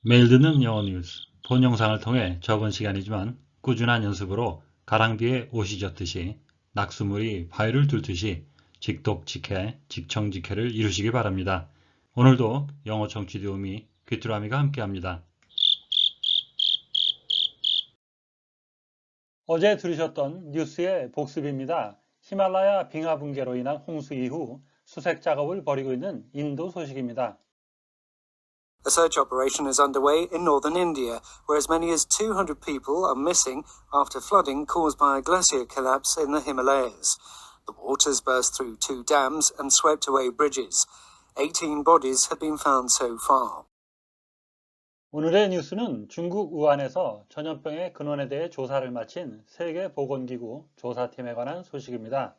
매일 듣는 영어 뉴스, 본 영상을 통해 적은 시간이지만 꾸준한 연습으로 가랑비에 옷이 젖듯이 낙수물이 바위를 뚫듯이 직독직해, 직청직해를 이루시기 바랍니다. 오늘도 영어 청취 도우미 귀뚜라미가 함께합니다. 어제 들으셨던 뉴스의 복습입니다. 히말라야 빙하 붕괴로 인한 홍수 이후 수색 작업을 벌이고 있는 인도 소식입니다. A search operation is underway in northern India, where as many as 200 people are missing after flooding caused by a glacier collapse in the Himalayas. The waters burst through 2 dams and swept away bridges. 18 bodies have been found so far. 오늘의 뉴스는 중국 우한에서 전염병의 근원에 대해 조사를 마친 세계보건기구 조사팀에 관한 소식입니다.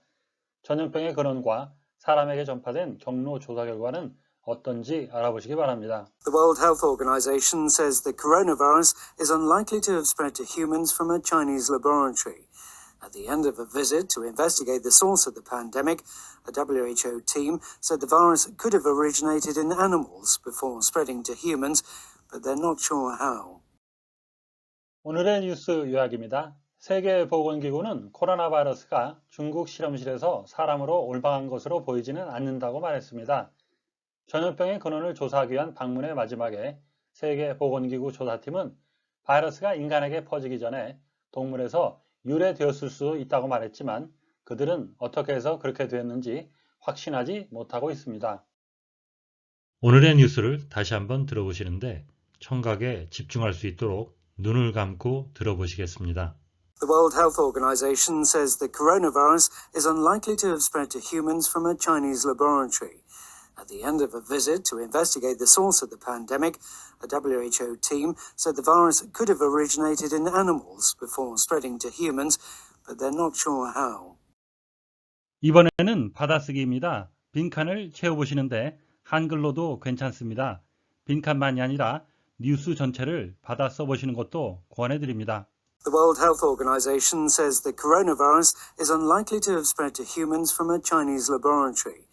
전염병의 근원과 사람에게 전파된 경로 조사 결과는 어떤지 알아보시기 바랍니다. The World Health Organization says the coronavirus is unlikely to have spread to humans from a Chinese laboratory. At the end of a visit to investigate the source of the pandemic, a WHO team said the virus could have originated in animals before spreading to humans, but they're not sure how. 오늘의 뉴스 요약입니다. 세계보건기구는 코로나 바이러스가 중국 실험실에서 사람으로 올방한 것으로 보이지는 않는다고 말했습니다. 전염병의 근원을 조사하기 위한 방문의 마지막에 세계보건기구 조사팀은 바이러스가 인간에게 퍼지기 전에 동물에서 유래되었을 수 있다고 말했지만 그들은 어떻게 해서 그렇게 되었는지 확신하지 못하고 있습니다. 오늘의 뉴스를 다시 한번 들어보시는데 청각에 집중할 수 있도록 눈을 감고 들어보시겠습니다. The World Health Organization says the coronavirus is unlikely to have spread to humans from a Chinese laboratory. At the end of a visit to investigate the source of the pandemic, a WHO team said the virus could have originated in animals before spreading to humans, but they're not sure how. 이번에는 받아쓰기입니다. 빈칸을 채워보시는데 한글로도 괜찮습니다. 빈칸만이 아니라 뉴스 전체를 받아 써보시는 것도 권해드립니다. The World Health Organization says the coronavirus is unlikely to have spread to humans from a Chinese laboratory.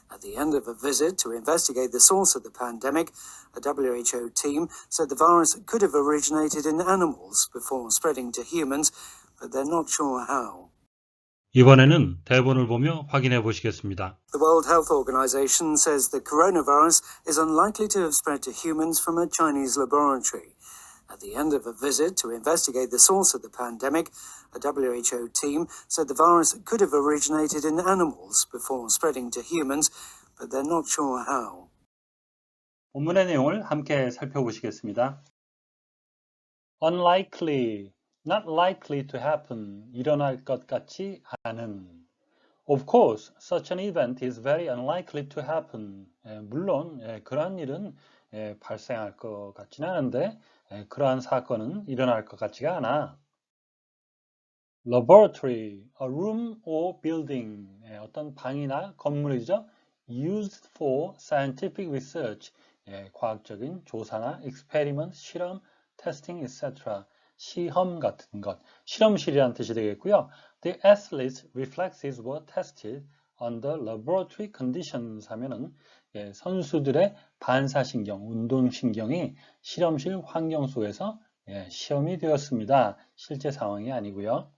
At the end of a visit to investigate the source of the pandemic, a WHO team said the virus could have originated in animals before spreading to humans, but they're not sure how. 이번에는 대본을 보며 확인해 보시겠습니다. The World Health Organization says the coronavirus is unlikely to have spread to humans from a Chinese laboratory. At the end of a visit to investigate the source of the pandemic, a WHO team said the virus could have originated in animals before spreading to humans, but they're not sure how. 본문의 내용을 함께 살펴보시겠습니다. Unlikely, not likely to happen, 일어날 것 같지 않은. Of course, such an event is very unlikely to happen. 물론 그러한 일은 발생할 것 같지는 않은데 그러한 사건은 일어날 것 같지가 않아. Laboratory, a room or building, 어떤 방이나 건물이죠. Used for scientific research, 과학적인 조사나 experiment, 실험, testing, etc. 시험 같은 것, 실험실이라는 뜻이 되겠고요. The athlete's reflexes were tested under laboratory conditions 하면은 선수들의 반사신경, 운동신경이 실험실 환경 속에서 시험이 되었습니다. 실제 상황이 아니고요.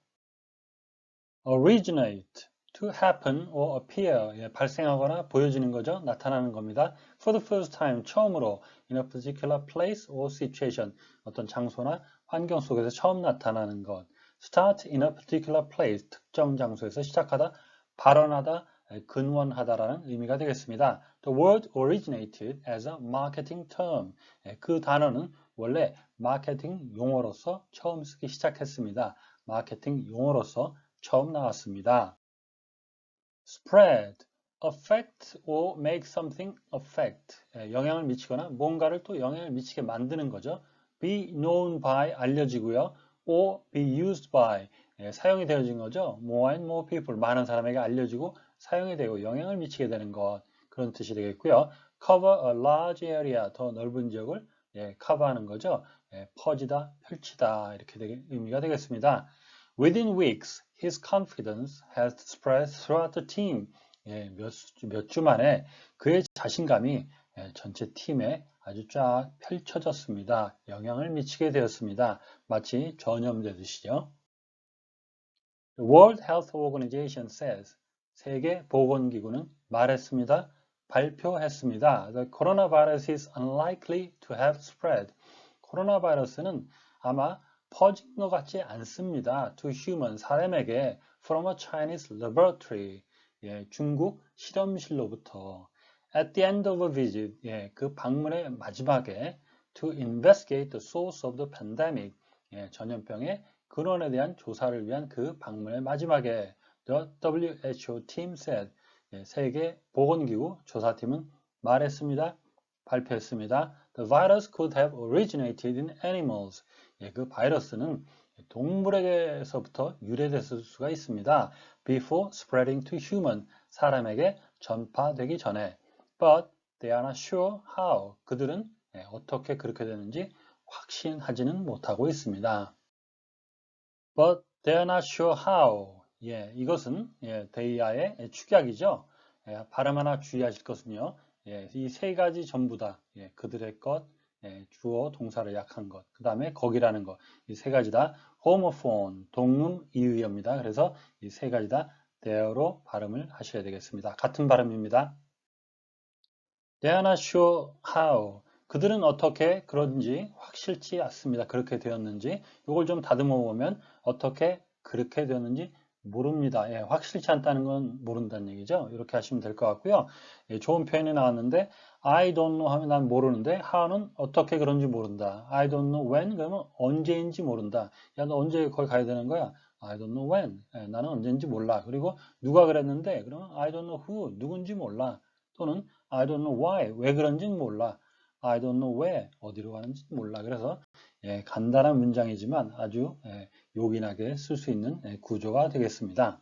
Originate, to happen or appear, 발생하거나 보여지는 거죠. 나타나는 겁니다. For the first time, 처음으로 in a particular place or situation, 어떤 장소나 환경 속에서 처음 나타나는 것. Start in a particular place, 특정 장소에서 시작하다, 발언하다, 근원하다라는 의미가 되겠습니다. The word originated as a marketing term. 그 단어는 원래 마케팅 용어로서 처음 쓰기 시작했습니다. 마케팅 용어로서 처음 나왔습니다. Spread, affect or make something affect. 영향을 미치거나 뭔가를 또 영향을 미치게 만드는 거죠. Be known by, 알려지고요. Or be used by, 사용이 되어진 거죠. More and more people, 많은 사람에게 알려지고 사용이 되고 영향을 미치게 되는 것, 그런 뜻이 되겠고요. Cover a large area, 더 넓은 지역을 커버하는 거죠. 퍼지다, 펼치다 이렇게 의미가 되겠습니다. Within weeks, his confidence has spread throughout the team. 몇 주 만에 그의 자신감이 전체 팀에 아주 쫙 펼쳐졌습니다. 영향을 미치게 되었습니다. 마치 전염되듯이죠. The World Health Organization says, 세계보건기구는 말했습니다. 발표했습니다. The coronavirus is unlikely to have spread. 코로나 바이러스는 아마 퍼진 것 같지 않습니다. To human, 사람에게 from a Chinese laboratory, 중국 실험실로부터 at the end of a visit, 그 방문의 마지막에 to investigate the source of the pandemic, 전염병의 근원에 대한 조사를 위한 그 방문의 마지막에 the WHO team said, 세계보건기구 조사팀은 말했습니다. 발표했습니다. The virus could have originated in animals. 그 바이러스는 동물에게서부터 유래됐을 수가 있습니다. Before spreading to human, 사람에게 전파되기 전에. But they are not sure how. 그들은 어떻게 그렇게 되는지 확신하지는 못하고 있습니다. But they are not sure how. 이것은 they의 축약이죠. 발음 하나 주의하실 것은요. 이 세 가지 전부 다 그들의 것, 주어, 동사를 약한 것, 그 다음에 거기라는 것, 이 세 가지 다 homophone, 동음 이의어입니다. 그래서 이 세 가지 다 there로 발음을 하셔야 되겠습니다. 같은 발음입니다. They are not sure how. 그들은 어떻게 그런지 확실치 않습니다. 그렇게 되었는지. 이걸 좀 다듬어 보면 어떻게 그렇게 되었는지 모릅니다. 확실치 않다는 건 모른다는 얘기죠. 이렇게 하시면 될 것 같고요. 좋은 표현이 나왔는데 I don't know 하면 난 모르는데 how는 어떻게 그런지 모른다. I don't know when 그러면 언제인지 모른다. 야, 너 언제 거기 가야 되는 거야? I don't know when. 나는 언제인지 몰라. 그리고 누가 그랬는데 그러면 I don't know who. 누군지 몰라. 또는 I don't know why. 왜 그런지는 몰라. I don't know where. 어디로 가는지 몰라. 그래서 간단한 문장이지만 아주 요긴하게 쓸 수 있는 구조가 되겠습니다.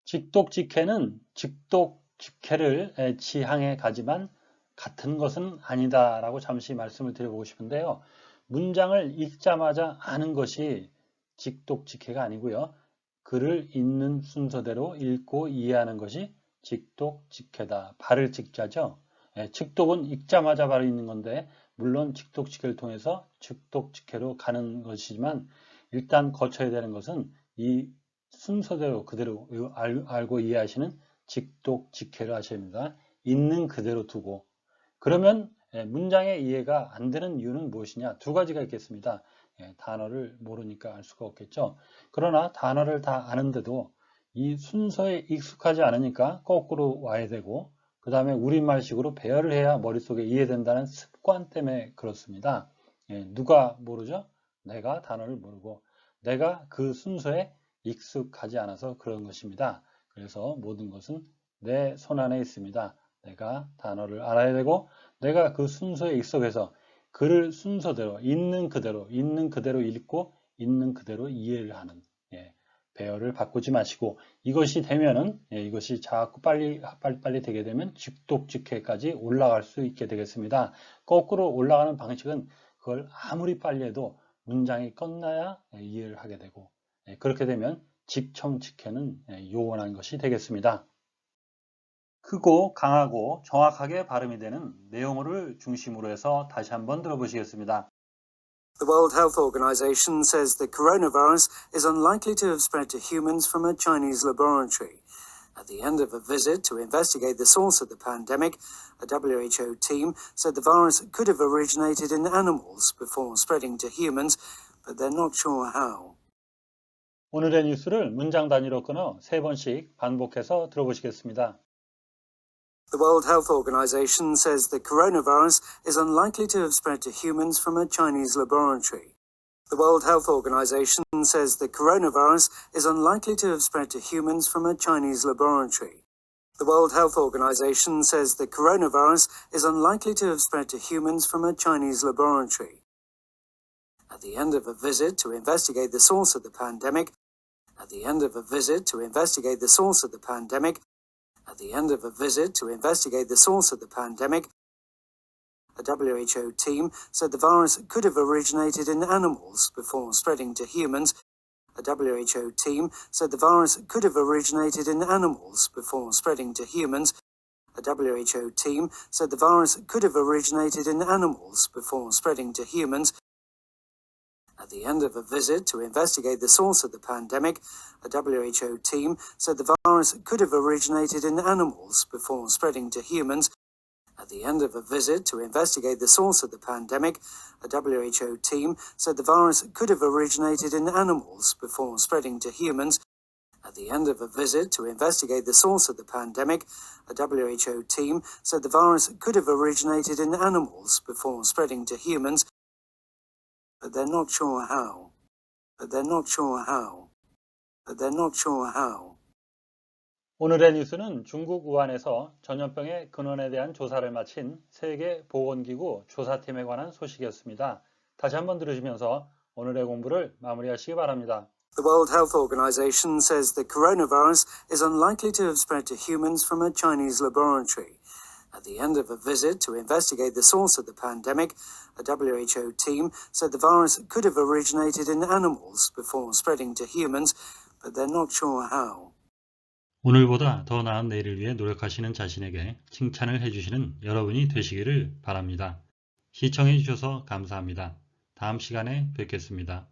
직독직해는 직독직해를 지향해 가지만 같은 것은 아니다 라고 잠시 말씀을 드려보고 싶은데요. 문장을 읽자마자 아는 것이 직독직해가 아니고요. 글을 읽는 순서대로 읽고 이해하는 것이 직독직해다. 발을 직자죠. 직독은 읽자마자 바로 읽는 건데 물론 직독직해를 통해서 직독직해로 가는 것이지만 일단 거쳐야 되는 것은 이 순서대로 그대로 알고 이해하시는 직독직해를 하셔야 합니다. 있는 그대로 두고 그러면 문장의 이해가 안 되는 이유는 무엇이냐? 두 가지가 있겠습니다. 단어를 모르니까 알 수가 없겠죠. 그러나 단어를 다 아는데도 이 순서에 익숙하지 않으니까 거꾸로 와야 되고 그 다음에 우리말식으로 배열을 해야 머릿속에 이해된다는 습관 때문에 그렇습니다. 누가 모르죠? 내가 단어를 모르고 내가 그 순서에 익숙하지 않아서 그런 것입니다. 그래서 모든 것은 내 손 안에 있습니다. 내가 단어를 알아야 되고 내가 그 순서에 익숙해서 글을 순서대로 있는 그대로 읽고 있는 그대로 이해를 하는 배열을 바꾸지 마시고 이것이 되면은 이것이 자꾸 빨리 되게 되면 직독직해까지 올라갈 수 있게 되겠습니다. 거꾸로 올라가는 방식은 그걸 아무리 빨리 해도 문장이 끝나야 이해를 하게 되고 그렇게 되면 직청직해는 요원한 것이 되겠습니다. 크고 강하고 정확하게 발음이 되는 내용어를 중심으로 해서 다시 한번 들어보시겠습니다. The World Health Organization says the coronavirus is unlikely to have spread to humans from a Chinese laboratory. At the end of a visit to investigate the source of the pandemic, a WHO team said the virus could have originated in animals before spreading to humans, but they're not sure how. 오늘의 뉴스를 문장 단위로 끊어 세 번씩 반복해서 들어보시겠습니다. The World Health Organization says the coronavirus is unlikely to have spread to humans from a Chinese laboratory. The World Health Organization says the coronavirus is unlikely to have spread to humans from a Chinese laboratory. The World Health Organization says the coronavirus is unlikely to have spread to humans from a Chinese laboratory. At the end of a visit to investigate the source of the pandemic, at the end of a visit to investigate the source of the pandemic, at the end of a visit to investigate the source of the pandemic, a WHO team said the virus could have originated in animals before spreading to humans. A WHO team said the virus could have originated in animals before spreading to humans. A WHO team said the virus could have originated in animals before spreading to humans. At the end of a visit to investigate the source of the pandemic, a WHO team said the virus could have originated in animals before spreading to humans. At the end of a visit to investigate the source of the pandemic, a WHO team said the virus could have originated in animals before spreading to humans. At the end of a visit to investigate the source of the pandemic, a WHO team said the virus could have originated in animals before spreading to humans, but they're not sure how. But they're not sure how. But they're not sure how. 오늘의 뉴스는 중국 우한에서 전염병의 근원에 대한 조사를 마친 세계보건기구 조사팀에 관한 소식이었습니다. 다시 한번 들으시면서 오늘의 공부를 마무리하시기 바랍니다. The World Health Organization says the coronavirus is unlikely to have spread to humans from a Chinese laboratory. At the end of a visit to investigate the source of the pandemic, a WHO team said the virus could have originated in animals before spreading to humans, but they're not sure how. 오늘보다 더 나은 내일을 위해 노력하시는 자신에게 칭찬을 해주시는 여러분이 되시기를 바랍니다. 시청해 주셔서 감사합니다. 다음 시간에 뵙겠습니다.